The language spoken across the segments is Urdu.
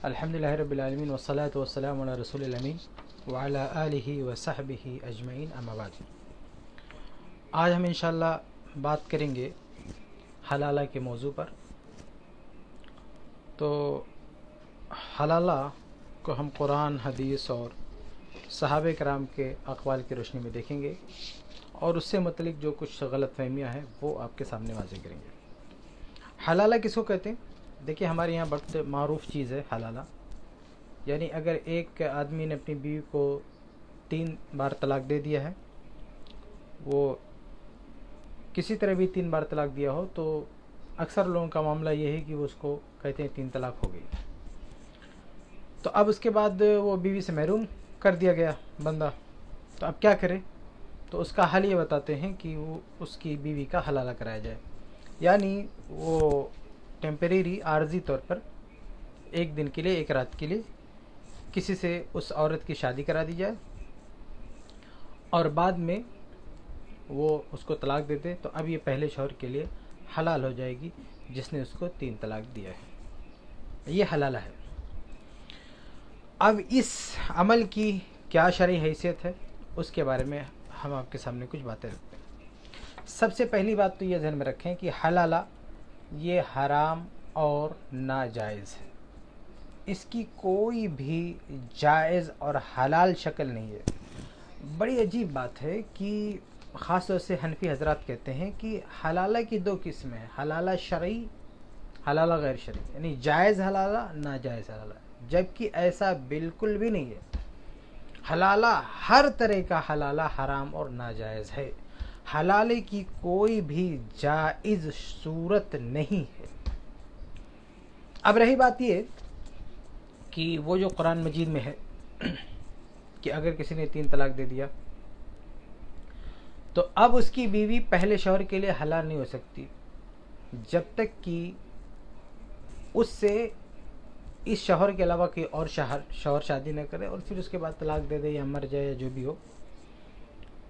الحمدللہ رب العالمین والصلاة والسلام علی رسول الامین وعلی آلہ وصحبہ اجمعین اما بعد۔ آج ہم انشاءاللہ بات کریں گے حلالہ کے موضوع پر۔ تو حلالہ کو ہم قرآن، حدیث اور صحابہ کرام کے اقوال کی روشنی میں دیکھیں گے اور اس سے متعلق جو کچھ غلط فہمیاں ہیں وہ آپ کے سامنے واضح کریں گے۔ حلالہ کس کو کہتے ہیں؟ دیکھیے ہمارے یہاں بہت معروف چیز ہے حلالہ، یعنی اگر ایک آدمی نے اپنی بیوی کو 3 بار طلاق دے دیا ہے، وہ کسی طرح بھی 3 بار طلاق دیا ہو، تو اکثر لوگوں کا معاملہ یہ ہے کہ وہ اس کو کہتے ہیں 3 طلاق ہو گئی۔ تو اب اس کے بعد وہ بیوی سے محروم کر دیا گیا بندہ، تو اب کیا کرے؟ تو اس کا حل یہ بتاتے ہیں کہ وہ اس کی بیوی کا حلالہ کرایا جائے، یعنی وہ ٹیمپریری عارضی طور پر ایک دن کے لیے، ایک رات کے لیے کسی سے اس عورت کی شادی کرا دی جائے اور بعد میں وہ اس کو طلاق دے دے، تو اب یہ پہلے شوہر کے لیے حلال ہو جائے گی جس نے اس کو 3 طلاق دیا ہے۔ یہ حلالہ ہے۔ اب اس عمل کی کیا شرعی حیثیت ہے اس کے بارے میں ہم آپ کے سامنے کچھ باتیں رکھتے ہیں۔ سب سے پہلی بات تو یہ ذہن میں رکھیں کہ حلالہ یہ حرام اور ناجائز ہے، اس کی کوئی بھی جائز اور حلال شکل نہیں ہے۔ بڑی عجیب بات ہے کہ خاص طور سے حنفی حضرات کہتے ہیں کہ حلالہ کی 2 قسمیں ہیں، حلالہ شرعی، حلالہ غیر شرعی، یعنی جائز حلالہ، ناجائز حلالہ، جبکہ ایسا بالکل بھی نہیں ہے۔ حلالہ ہر طرح کا حلالہ حرام اور ناجائز ہے، حلالے کی کوئی بھی جائز صورت نہیں ہے۔ اب رہی بات یہ کہ وہ جو قرآن مجید میں ہے کہ اگر کسی نے 3 طلاق دے دیا تو اب اس کی بیوی پہلے شوہر کے لیے حلال نہیں ہو سکتی جب تک کہ اس سے اس شوہر کے علاوہ کوئی اور شوہر شادی نہ کرے اور پھر اس کے بعد طلاق دے دے یا مر جائے یا جو بھی ہو،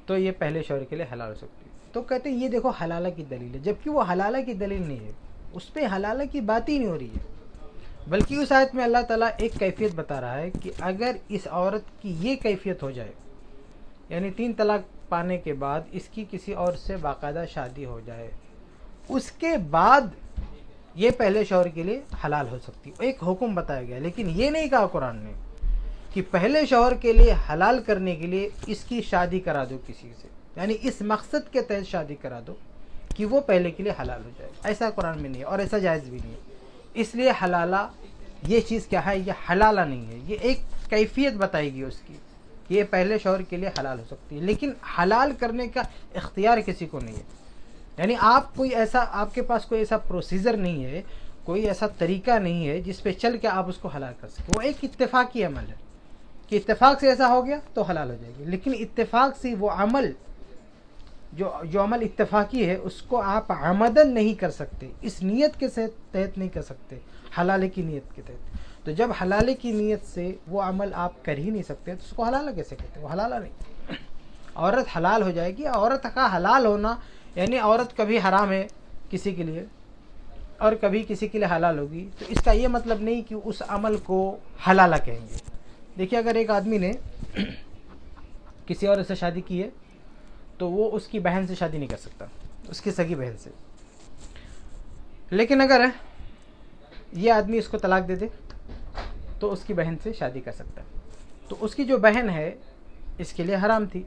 تو یہ پہلے شوہر کے لیے حلال ہو سکتی ہے۔ تو کہتے ہیں یہ دیکھو حلالہ کی دلیل ہے، جبکہ وہ حلالہ کی دلیل نہیں ہے، اس پہ حلالہ کی بات ہی نہیں ہو رہی ہے، بلکہ اس آیت میں اللہ تعالیٰ ایک کیفیت بتا رہا ہے کہ اگر اس عورت کی یہ کیفیت ہو جائے، یعنی 3 طلاق پانے کے بعد اس کی کسی اور سے باقاعدہ شادی ہو جائے، اس کے بعد یہ پہلے شوہر کے لیے حلال ہو سکتی ہے۔ ایک حکم بتایا گیا، لیکن یہ نہیں کہا قرآن نے کہ پہلے شوہر کے لیے حلال کرنے کے لیے اس کی شادی کرا دو کسی سے، یعنی اس مقصد کے تحت شادی کرا دو کہ وہ پہلے کے لیے حلال ہو جائے۔ ایسا قرآن میں نہیں ہے اور ایسا جائز بھی نہیں ہے۔ اس لیے حلالہ یہ چیز کیا ہے؟ یہ حلالہ نہیں ہے، یہ ایک کیفیت بتائی گئی اس کی کہ یہ پہلے شوہر کے لیے حلال ہو سکتی ہے، لیکن حلال کرنے کا اختیار کسی کو نہیں ہے۔ یعنی آپ کے پاس کوئی ایسا پروسیجر نہیں ہے، کوئی ایسا طریقہ نہیں ہے جس پہ چل کے آپ اس کو حلال کر سکیں۔ وہ ایک اتفاقی عمل ہے کہ اتفاق سے ایسا ہو گیا تو حلال ہو جائے گی، لیکن اتفاق سے وہ عمل جو عمل اتفاقی ہے اس کو آپ عمدن نہیں کر سکتے، اس نیت کے تحت نہیں کر سکتے، حلالے کی نیت کے تحت۔ تو جب حلالے کی نیت سے وہ عمل آپ کر ہی نہیں سکتے تو اس کو حلالہ کیسے کہتے ہیں؟ وہ حلالہ نہیں۔ عورت حلال ہو جائے گی، عورت کا حلال ہونا یعنی عورت کبھی حرام ہے کسی کے لیے اور کبھی کسی کے لیے حلال ہوگی، تو اس کا یہ مطلب نہیں کہ اس عمل کو حلالہ کہیں گے۔ دیکھیے اگر ایک آدمی نے کسی اور سے شادی کی ہے تو وہ اس کی بہن سے شادی نہیں کر سکتا، اس کی سگی بہن سے، لیکن اگر یہ آدمی اس کو طلاق دے دے تو اس کی بہن سے شادی کر سکتا ہے۔ تو اس کی جو بہن ہے اس کے لیے حرام تھی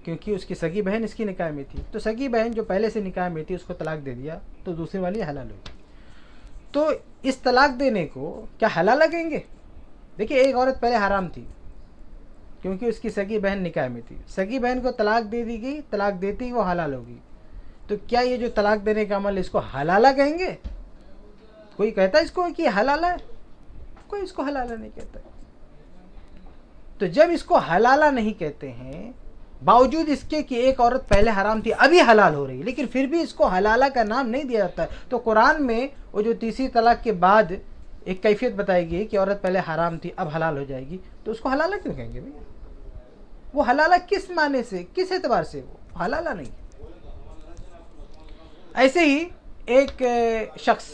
کیونکہ اس کی سگی بہن اس کی نکاح میں تھی، تو سگی بہن جو پہلے سے نکاح میں تھی اس کو طلاق دے دیا تو دوسری والی حلال ہوگی۔ تو اس طلاق دینے کو کیا حلالہ کہیں گے؟ دیکھیے ایک عورت پہلے حرام تھی کیونکہ اس کی سگی بہن نکاح میں تھی، سگی بہن کو طلاق دے دی گئی، طلاق دیتی ہی وہ حلال ہوگی، تو کیا یہ جو طلاق دینے کا عمل اس کو حلالہ کہیں گے؟ کوئی کہتا ہے اس کو کہ حلالہ ہے؟ کوئی اس کو حلالہ نہیں کہتا۔ تو جب اس کو حلالہ نہیں کہتے ہیں، باوجود اس کے کہ ایک عورت پہلے حرام تھی ابھی حلال ہو رہی ہے، لیکن پھر بھی اس کو حلالہ کا نام نہیں دیا جاتا ہے، تو قرآن میں وہ جو تیسری طلاق کے بعد ایک کیفیت بتائی گئی کہ عورت پہلے حرام تھی اب حلال ہو جائے گی، تو اس کو حلالہ کیوں کہیں گے بھائی؟ وہ حلالہ کس معنی سے، کس اعتبار سے؟ وہ حلالہ نہیں۔ ایسے ہی ایک شخص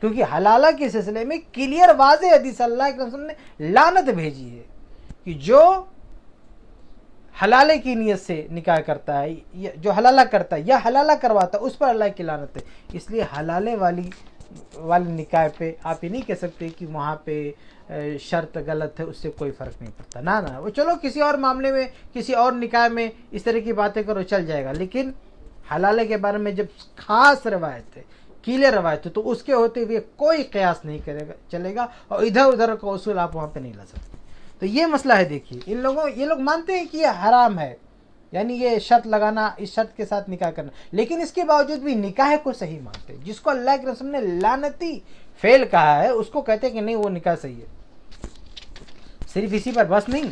کیونکہ حلالہ کے سلسلے میں کلیئر واضح حدیث اللہ کے رسول نے لعنت بھیجی ہے کہ جو حلالے کی نیت سے نکاح کرتا ہے، جو حلالہ کرتا ہے یا حلالہ کرواتا ہے، اس پر اللہ کی لعنت ہے۔ اس لیے حلالے والی نکاح پہ آپ یہ نہیں کہہ سکتے کہ وہاں پہ شرط غلط ہے، اس سے کوئی فرق نہیں پڑتا، نہ وہ چلو کسی اور معاملے میں، کسی اور نکاح میں اس طرح کی باتیں کرو چل جائے گا، لیکن حلالے کے بارے میں جب خاص روایت ہے، کیلے روایت ہے، تو اس کے ہوتے ہوئے کوئی قیاس نہیں کرے گا چلے گا، اور ادھر ادھر کا اصول آپ وہاں پہ نہیں لا سکتے۔ تو یہ مسئلہ ہے۔ دیکھیے یہ لوگ مانتے ہیں کہ یہ حرام ہے، یعنی یہ شرط لگانا، اس شرط کے ساتھ نکاح کرنا، لیکن اس کے باوجود بھی نکاح کو صحیح مانتے ہیں۔ جس کو اللہ کے رسول نے لعنتی فعل کہا ہے اس کو کہتے ہیں کہ نہیں وہ نکاح صحیح ہے۔ صرف اسی پر بس نہیں،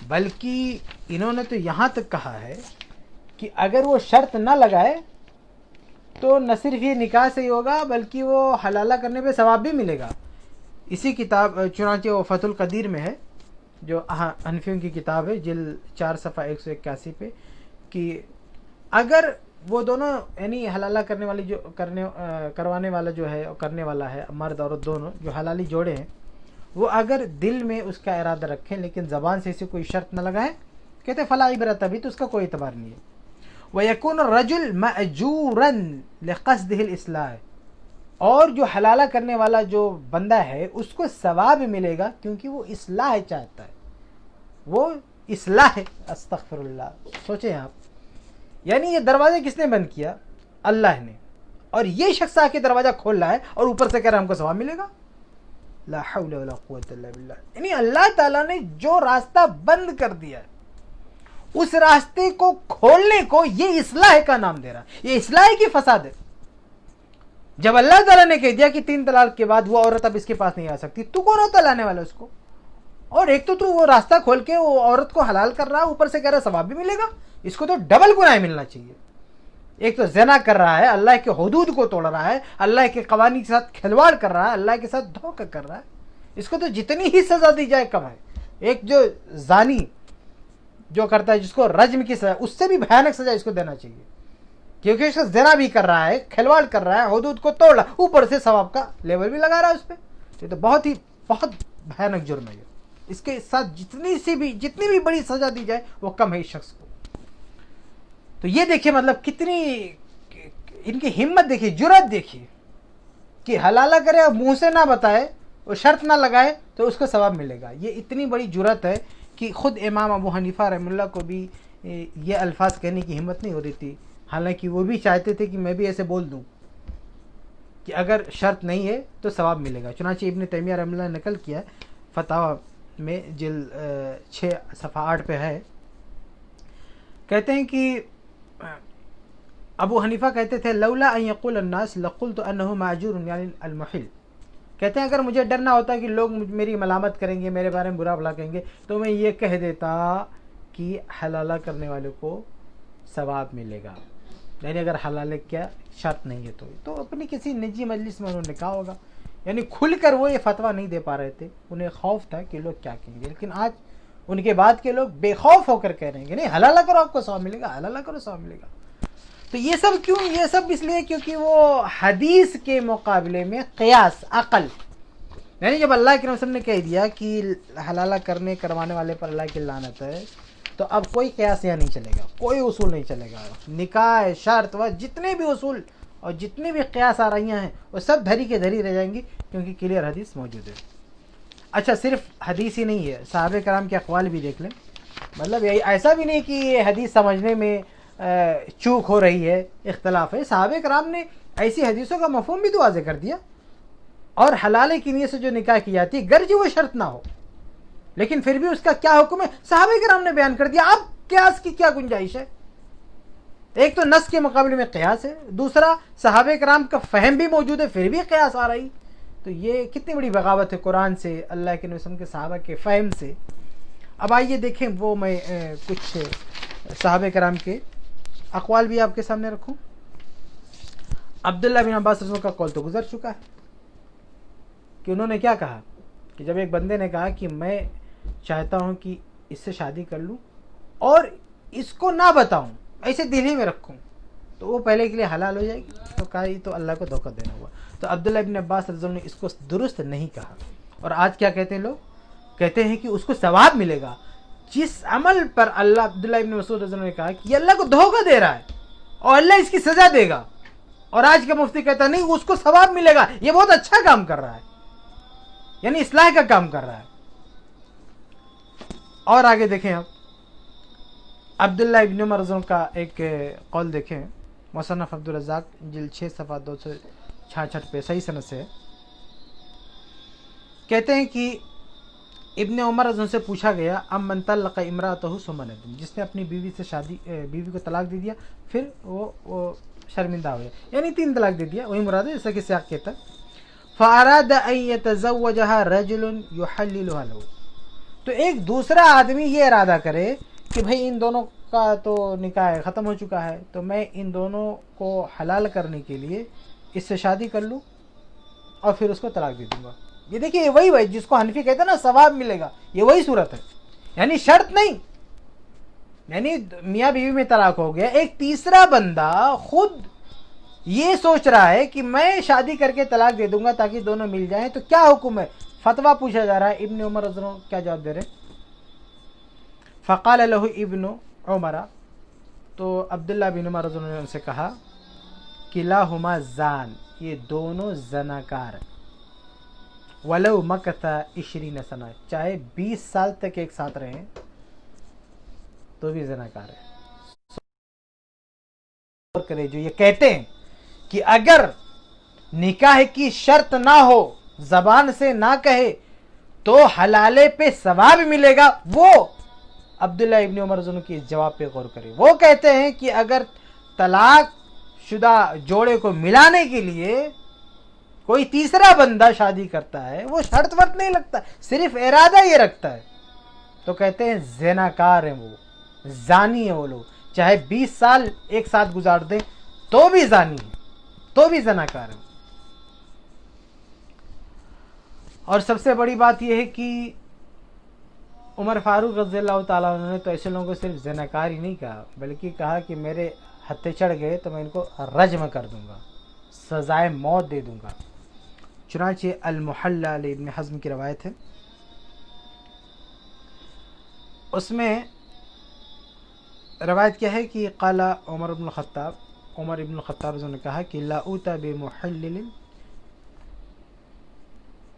بلکہ انہوں نے تو یہاں تک کہا ہے کہ اگر وہ شرط نہ لگائے تو نہ صرف یہ نکاح صحیح ہوگا بلکہ وہ حلالہ کرنے پہ ثواب بھی ملے گا۔ اسی کتاب چنانچہ وہ فتح القدیر میں ہے، جو حنفیوں کی کتاب ہے، جلد 4 صفحہ 181 پہ، کہ اگر وہ دونوں یعنی حلالہ کرنے والی جو کروانے والا جو ہے اور کرنے والا ہے، مرد عورت دونوں جو حلالی جوڑے ہیں، وہ اگر دل میں اس کا ارادہ رکھیں لیکن زبان سے اسے کوئی شرط نہ لگائیں، کہتے فلا عبرت، ابھی تو اس کا کوئی اعتبار نہیں ہے۔ وَيَكُونُ الرَّجُلُ مَأْجُورًا لِقَصْدِهِ الْإِصْلَاحِ، اور جو حلالہ کرنے والا جو بندہ ہے اس کو ثواب ملے گا کیونکہ وہ اصلاح چاہتا ہے، وہ اصلاح، استغفر اللہ، سوچیں آپ، یعنی یہ دروازہ کس نے بند کیا؟ اللہ نے، اور یہ شخص آ کے دروازہ کھول رہا ہے اور اوپر سے کہہ رہا ہے ہم کو ثواب ملے گا۔ لا حول ولا قوت الا باللہ، یعنی اللہ تعالیٰ نے جو راستہ بند کر دیا ہے اس راستے کو کھولنے کو یہ اصلاح کا نام دے رہا ہے، یہ اصلاح کی فساد ہے۔ جب اللہ تعالیٰ نے کہہ دیا کہ 3 طلاق کے بعد وہ عورت اب اس کے پاس نہیں آ سکتی، تو کون ہوتا لانے والا اس کو؟ اور ایک تو وہ راستہ کھول کے وہ عورت کو حلال کر رہا ہے، اوپر سے کہہ رہا ہے ثواب بھی ملے گا، اس کو تو ڈبل گناہ ملنا چاہیے۔ ایک تو زنا کر رہا ہے، اللہ کے حدود کو توڑ رہا ہے، اللہ کے قوانین کے ساتھ کھلواڑ کر رہا ہے، اللہ کے ساتھ دھوکہ کر رہا ہے، اس کو تو جتنی ہی سزا دی جائے کم ہے۔ ایک جو زانی جو کرتا ہے جس کو رجم کی سزا، اس سے بھی بھیانک سزا اس کو دینا چاہیے، کیونکہ اس کا زنا بھی کر رہا ہے، کھلواڑ کر رہا ہے، حدود کو توڑ رہا ہے، اوپر سے ثواب کا لیول بھی لگا رہا ہے اس پہ۔ یہ تو بہت بھیانک جرم ہے۔ اس کے ساتھ جتنی بھی بڑی سزا دی جائے وہ کم ہے اس شخص کو۔ تو یہ دیکھیے مطلب کتنی ان کی ہمت دیکھیے، جرأت دیکھیے کہ حلالہ کرے اور منہ سے نہ بتائے اور شرط نہ لگائے تو اس کو ثواب ملے گا۔ یہ اتنی بڑی جرأت ہے کہ خود امام ابو حنیفہ رحمہ اللہ کو بھی یہ الفاظ کہنے کی ہمت نہیں ہو رہی تھی، حالانکہ وہ بھی چاہتے تھے کہ میں بھی ایسے بول دوں کہ اگر شرط نہیں ہے تو ثواب ملے گا۔ چنانچہ ابن تیمیہ رحمہ اللہ نے نقل کیا ہے فتاوی میں، جلد 6 صفحہ 8 پہ ہے، کہتے ہیں کہ ابو حنیفہ کہتے تھے لولا ان یقول الناس لقلت انه معجور یعنی المحل، کہتے ہیں اگر مجھے ڈر نہ ہوتا کہ لوگ میری ملامت کریں گے، میرے بارے میں برا بھلا کہیں گے، تو میں یہ کہہ دیتا کہ حلالہ کرنے والے کو ثواب ملے گا، یعنی اگر حلالہ کیا شرط نہیں ہے تو اپنی کسی نجی مجلس میں انہوں نے کہا ہوگا، یعنی کھل کر وہ یہ فتویٰ نہیں دے پا رہے تھے، انہیں خوف تھا کہ لوگ کیا کہیں گے، لیکن آج ان کے بعد کے لوگ بے خوف ہو کر کہہ رہے ہیں کہ نہیں حلالہ کرو آپ کو ثواب ملے گا، حلالہ کرو ثواب ملے گا۔ تو یہ سب کیوں؟ یہ سب اس لیے کیونکہ وہ حدیث کے مقابلے میں قیاس، عقل، یعنی جب اللہ کے رسول نے کہہ دیا کہ حلالہ کروانے والے پر اللہ کی لعنت ہے، تو اب کوئی قیاس یہاں نہیں چلے گا، کوئی اصول نہیں چلے گا، نکاح، شرط و جتنے بھی اصول اور جتنے بھی قیاس آ رہی ہیں وہ سب دھری کے دھری رہ جائیں گی، کیونکہ کلیئر حدیث موجود ہے۔ اچھا، صرف حدیث ہی نہیں ہے، صحابہ کرام کے اقوال بھی دیکھ لیں، مطلب ایسا بھی نہیں کہ یہ حدیث سمجھنے میں چوک ہو رہی ہے، اختلاف ہے، صحابہ کرام نے ایسی حدیثوں کا مفہوم بھی تو واضح کر دیا، اور حلالے کی نیت سے جو نکاح کی جاتی ہے گرچہ وہ شرط نہ ہو لیکن پھر بھی اس کا کیا حکم ہے صحابہ کرام نے بیان کر دیا۔ اب قیاس کی کیا گنجائش ہے؟ ایک تو نص کے مقابلے میں قیاس ہے، دوسرا صحابہ کرام کا فہم بھی موجود ہے پھر بھی قیاس آ رہی، تو یہ کتنی بڑی بغاوت ہے قرآن سے، اللہ کے نبی کے صحابہ کے فہم سے۔ اب آئیے دیکھیں، وہ میں کچھ صحابہ کرام کے اقوال بھی آپ کے سامنے رکھوں۔ عبداللہ بن عباس رضی اللہ عنہ کا قول تو گزر چکا ہے کہ انہوں نے کیا کہا کہ جب ایک بندے نے کہا کہ میں چاہتا ہوں کہ اس سے شادی کر لوں اور اس کو نہ بتاؤں، ایسے دل ہی میں رکھوں، تو وہ پہلے کے لیے حلال ہو جائے گی. تو کہا یہ تو اللہ کو دھوکہ دینا ہوا. تو عبداللہ ابن عباس رضی اللہ عنہ نے اس کو درست نہیں کہا. اور آج کیا کہتے ہیں لوگ؟ کہتے ہیں کہ اس کو ثواب ملے گا. جس عمل پر اللہ عبداللہ ابن مسعود رضی اللہ عنہ نے کہا کہ یہ اللہ کو دھوکہ دے رہا ہے اور اللہ اس کی سزا دے گا, اور آج کا مفتی کہتا نہیں اس کو ثواب ملے گا, یہ بہت اچھا کام کر رہا ہے, یعنی اصلاح کا کام کر رہا ہے. اور آگے دیکھیں آپ عبداللہ ابن عمر رضی اللہ عنہ کا ایک قول دیکھیں, مصنف عبدالرزاق جلد 6 صفحہ 266 پہ صحیح سند سے ہے. کہتے ہیں کہ ابن عمر رضی اللہ عنہ سے پوچھا گیا ام من طلق امرأتہ ثم ندم, جس نے اپنی بیوی کو طلاق دے دیا پھر وہ شرمندہ ہو گیا, یعنی 3 طلاق دے دیا, وہی مراد ہے جیسا کہ سیاق کہتا ہے. فاراد ان يتزوجها رجل يحللها له, تو ایک دوسرا آدمی یہ ارادہ کرے کہ بھئی ان دونوں کا تو نکاح ختم ہو چکا ہے, تو میں ان دونوں کو حلال کرنے کے لیے اس سے شادی کر لوں اور پھر اس کو طلاق دے دوں گا. یہ دیکھیے وہی جس کو حنفی کہتے ہیں نا ثواب ملے گا, یہ وہی صورت ہے, یعنی شرط نہیں, یعنی میاں بیوی میں طلاق ہو گیا, ایک تیسرا بندہ خود یہ سوچ رہا ہے کہ میں شادی کر کے طلاق دے دوں گا تاکہ دونوں مل جائیں, تو کیا حکم ہے؟ فتویٰ پوچھا جا رہا ہے. ابن عمر رضی اللہ عنہ کیا جواب دے رہے؟ فقال له ابن عمر, تو عبداللہ بن عمر رضی اللہ عنہ نے ان سے کہا کلاہما زان, یہ دونوں زناکار, ولو مکث 20 سنہ, چاہے 20 سال تک ایک ساتھ رہیں تو بھی زناکار ہے. اور کرے جو یہ کہتے ہیں کہ اگر نکاح کی شرط نہ ہو, زبان سے نہ کہے تو حلالے پہ ثواب ملے گا, وہ عبداللہ ابن عمر رضی اللہ عنہ کی جواب پہ غور کرے. وہ کہتے ہیں کہ اگر طلاق شدہ جوڑے کو ملانے کے لیے کوئی تیسرا بندہ شادی کرتا ہے, وہ شرط ورط نہیں لگتا, صرف ارادہ یہ رکھتا ہے, تو کہتے ہیں زناکار ہیں, وہ زانی ہیں وہ لوگ, چاہے 20 سال ایک ساتھ گزار دیں تو بھی زانی ہیں, تو بھی زناکار ہیں. اور سب سے بڑی بات یہ ہے کہ عمر فاروق رضی اللہ تعالیٰ عنہ نے تو ایسے لوگوں کو صرف زناکار ہی نہیں کہا, بلکہ کہا کہ میرے ہتھے چڑھ گئے تو میں ان کو رجم کر دوں گا, سزائے موت دے دوں گا. چنانچہ المحلہ ابن حزم کی روایت ہے, اس میں روایت کیا ہے کہ قال عمر ابن الخطاب نے کہا کہ لا اوتا بمحلل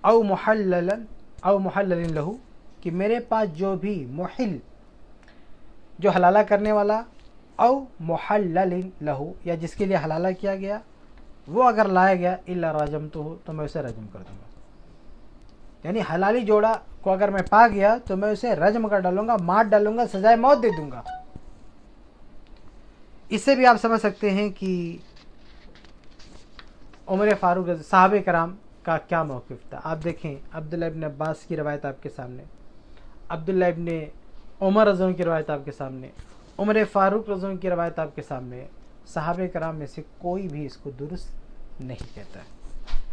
او محلل لہو, کہ میرے پاس جو بھی محل جو حلالہ کرنے والا او محلل لہو یا جس کے لیے حلالہ کیا گیا وہ اگر لایا گیا الا رجمتہ, تو میں اسے رجم کر دوں گا. یعنی حلالی جوڑا کو اگر میں پا گیا تو میں اسے رجم کر ڈالوں گا, مار ڈالوں گا, سزائے موت دے دوں گا. اس سے بھی آپ سمجھ سکتے ہیں کہ عمر فاروق صحابہ کرام کا کیا موقف تھا. آپ دیکھیں عبداللہ ابن عباس کی روایت آپ کے سامنے, عبداللہ ابن عمر رضی اللہ عنہ کی روایت آپ کے سامنے, عمر فاروق رضی اللہ عنہ کی روایت آپ کے سامنے. صحابہ کرام میں سے کوئی بھی اس کو درست نہیں کہتا ہے.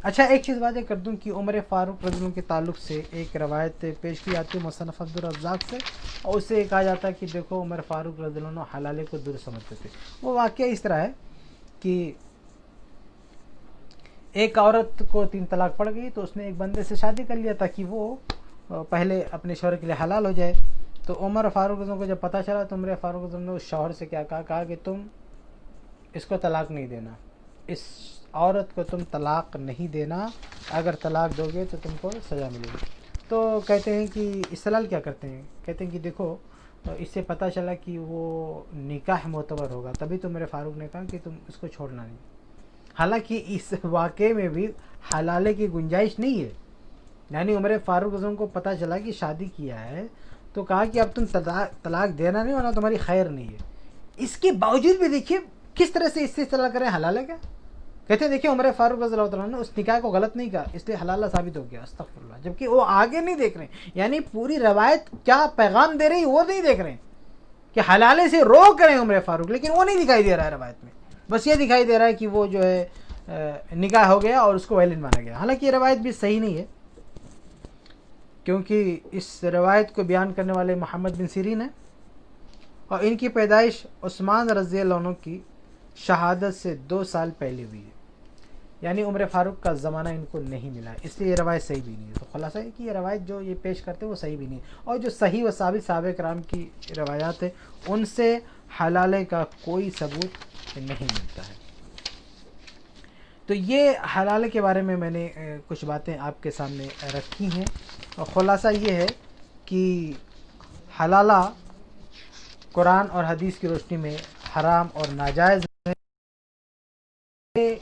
اچھا ایک چیز واضح کر دوں کہ عمر فاروق رضی اللہ عنہ کے تعلق سے ایک روایت پیش کی جاتی ہے مصنف عبدالرزاق سے, اور اس سے کہا جاتا ہے کہ دیکھو عمر فاروق رضی اللہ عنہ حلالے کو درست سمجھتے تھے. وہ واقعہ اس طرح ہے کہ ایک عورت کو 3 طلاق پڑ گئی تو اس نے ایک بندے سے شادی کر لیا تاکہ وہ پہلے اپنے شوہر کے لیے حلال ہو جائے. تو عمر فاروق رضی اللہ عنہ کو جب پتہ چلا تو عمر فاروق رضی اللہ عنہ نے اس شوہر سے کیا کہا کہ تم اس کو طلاق نہیں دینا, اس عورت کو تم طلاق نہیں دینا, اگر طلاق دو گے تو تم کو سزا ملے گی. تو کہتے ہیں کہ استدلال کیا کرتے ہیں, کہتے ہیں کہ دیکھو اس سے پتہ چلا کہ وہ نکاح معتبر ہوگا, تبھی تو میرے فاروق نے کہا کہ تم اس کو چھوڑنا نہیں. حالانکہ اس واقعے میں بھی حلالے کی گنجائش نہیں ہے. یعنی عمر فاروق رضی اللہ عنہ کو پتہ چلا کہ شادی کیا ہے تو کہا کہ اب تم طلاق دینا نہیں, ورنہ تمہاری خیر نہیں ہے. اس کے باوجود بھی دیکھیے کس طرح سے اس سے اصطلاح کریں حلال ہے کیا. کہتے ہیں دیکھیں عمر فاروق رضی اللہ عنہ نے اس نکاح کو غلط نہیں کہا, اس لیے حلالہ ثابت ہو گیا. استغفر اللہ. جبکہ وہ آگے نہیں دیکھ رہے ہیں, یعنی پوری روایت کیا پیغام دے رہی وہ نہیں دیکھ رہے ہیں کہ حلالے سے روک رہے ہیں عمر فاروق, لیکن وہ نہیں دکھائی دے رہا ہے روایت میں. بس یہ دکھائی دے رہا ہے کہ وہ جو ہے نکاح ہو گیا اور اس کو ویلن مانا گیا. حالانکہ یہ روایت بھی صحیح نہیں ہے, کیونکہ اس روایت کو بیان کرنے والے محمد بن سیرین ہیں اور ان کی پیدائش عثمان رضی اللہ عنہ کی شہادت سے 2 سال پہلے ہوئی ہے، یعنی عمر فاروق کا زمانہ ان کو نہیں ملا، اس لیے یہ روایت صحیح بھی نہیں ہے۔ تو خلاصہ ہے کہ یہ روایت جو یہ پیش کرتے ہیں وہ صحیح بھی نہیں ہے، اور جو صحیح و ثابت صحابہ کرام کی روایات ہیں ان سے حلالے کا کوئی ثبوت نہیں ملتا ہے۔ تو یہ حلالے کے بارے میں نے کچھ باتیں آپ کے سامنے رکھی ہیں، اور خلاصہ یہ ہے کہ حلالہ قرآن اور حدیث کی روشنی میں حرام اور ناجائز ہے،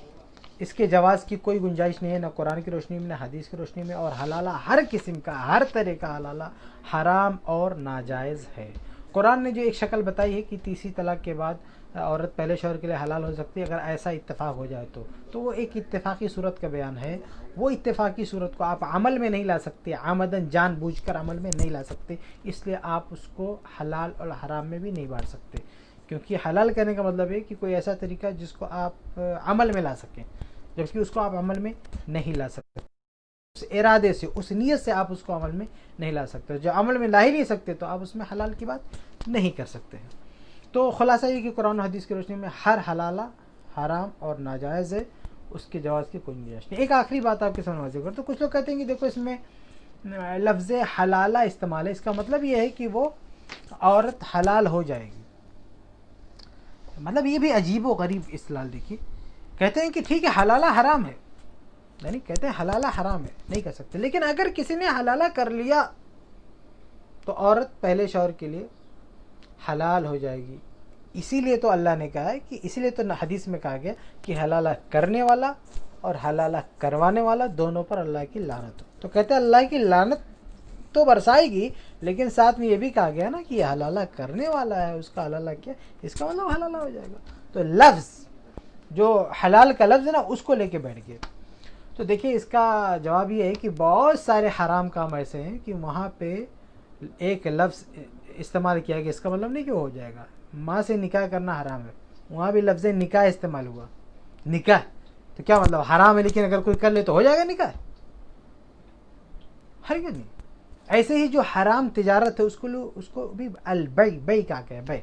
اس کے جواز کی کوئی گنجائش نہیں ہے، نہ قرآن کی روشنی میں نہ حدیث کی روشنی میں، اور حلالہ ہر قسم کا ہر طرح کا حلالہ حرام اور ناجائز ہے۔ قرآن نے جو ایک شکل بتائی ہے کہ تیسری طلاق کے بعد عورت پہلے شوہر کے لیے حلال ہو سکتی ہے اگر ایسا اتفاق ہو جائے تو وہ ایک اتفاقی صورت کا بیان ہے، وہ اتفاقی صورت کو آپ عمل میں نہیں لا سکتے، عمدن جان بوجھ کر عمل میں نہیں لا سکتے، اس لیے آپ اس کو حلال اور حرام میں بھی نہیں بانٹ سکتے، کیونکہ حلال کرنے کا مطلب ہے کہ کوئی ایسا طریقہ جس کو آپ عمل میں لا سکیں، جبکہ اس کو آپ عمل میں نہیں لا سکتے، اس ارادے سے اس نیت سے آپ اس کو عمل میں نہیں لا سکتے، جو عمل میں لا ہی نہیں سکتے تو آپ اس میں حلال کی بات نہیں کر سکتے ہیں۔ تو خلاصہ یہ کہ قرآن و حدیث کی روشنی میں ہر حلالہ حرام اور ناجائز ہے، اس کے جواز کی کوئی گنجائش نہیں۔ ایک آخری بات آپ کے سامنے واضح کروں تو کچھ لوگ کہتے ہیں کہ دیکھو اس میں لفظ حلالہ استعمال ہے، اس کا مطلب یہ ہے کہ وہ عورت حلال ہو جائے گی، مطلب یہ بھی عجیب و غریب اصطلاح۔ دیکھیے کہتے ہیں کہ ٹھیک ہے حلالہ حرام ہے، یعنی کہتے ہیں حلالہ حرام ہے نہیں کر سکتے، لیکن اگر کسی نے حلالہ کر لیا تو عورت پہلے شوہر کے لیے حلال ہو جائے گی۔ اسی لیے تو اللہ نے کہا ہے کہ اسی لیے تو حدیث میں کہا گیا کہ حلالہ کرنے والا اور حلالہ کروانے والا دونوں پر اللہ کی لعنت ہو۔ تو کہتے ہیں اللہ کی لعنت تو برسائے گی، لیکن ساتھ میں یہ بھی کہا گیا نا کہ یہ حلالہ کرنے والا ہے، اس کا حلالہ کیا، اس کا مطلب حلالہ ہو جائے گا۔ تو لفظ جو حلال کا لفظ ہے نا اس کو لے کے بیٹھ گئے۔ تو دیکھیے اس کا جواب یہ ہے کہ بہت سارے حرام کام ایسے ہیں کہ وہاں پہ ایک لفظ استعمال کیا گیا، اس کا مطلب نہیں کہ وہ ہو جائے گا۔ ماں سے نکاح کرنا حرام ہے، وہاں بھی لفظ نکاح استعمال ہوا، نکاح، تو کیا مطلب حرام ہے لیکن اگر کوئی کر لے تو ہو جائے گا نکاح؟ ہرگز نہیں۔ ایسے ہی جو حرام تجارت ہے اس کو بھی البیع کہا گیا ہے، بیع۔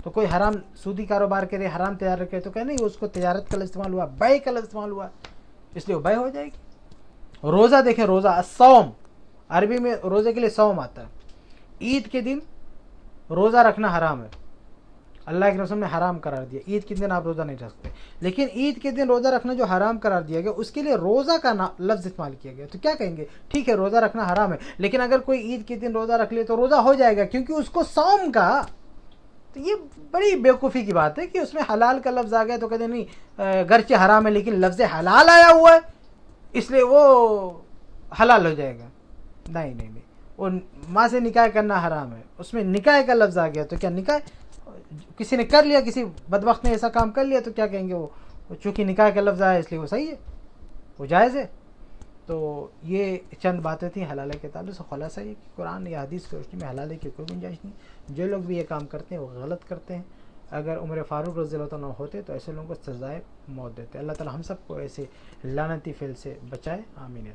تو کوئی حرام سودی کاروبار کرے، حرام تجارت کرے تو کہ نہیں اس کو تجارت کا لفظ استعمال ہوا، بیع کا لفظ استعمال ہوا، اس لیے وہ بیع ہو جائے گی۔ روزہ دیکھیں، روزہ الصوم، عربی میں روزے کے لیے صوم آتا ہے۔ عید کے دن روزہ رکھنا حرام ہے، اللہ کے رسول نے حرام قرار دیا، عید کے دن آپ روزہ نہیں رکھ سکتے، لیکن عید کے دن روزہ رکھنا جو حرام قرار دیا گیا اس کے لیے روزہ کا لفظ استعمال کیا گیا، تو کیا کہیں گے؟ ٹھیک ہے روزہ رکھنا حرام ہے، لیکن اگر کوئی عید کے دن روزہ رکھ لے تو روزہ ہو جائے گا کیونکہ اس کو صوم کہا۔ تو یہ بڑی بیوقوفی کی بات ہے کہ اس میں حلال کا لفظ آ گیا تو کہتے نہیں گرچہ حرام ہے لیکن لفظ حلال آیا ہوا ہے اس لیے وہ حلال ہو جائے گا۔ نہیں نہیں نہیں، وہ ماں سے نکاح کرنا حرام ہے، اس میں نکاح کا لفظ آ گیا تو کیا نکاح کسی نے کر لیا، کسی بدبخت نے ایسا کام کر لیا تو کیا کہیں گے؟ وہ چونکہ نکاح کا لفظ آیا اس لیے وہ صحیح ہے، وہ جائز ہے۔ تو یہ چند باتیں تھیں حلالہ کے تعلق سے۔ خلاصہ یہ کہ قرآن یا حدیث کی روشنی میں حلالے کی کوئی گنجائش نہیں، جو لوگ بھی یہ کام کرتے ہیں وہ غلط کرتے ہیں۔ اگر عمر فاروق رضی اللہ عنہ ہوتے تو ایسے لوگوں کو سزائے موت دیتے۔ اللہ تعالی ہم سب کو ایسے لعنتی فعل سے بچائے، آمین۔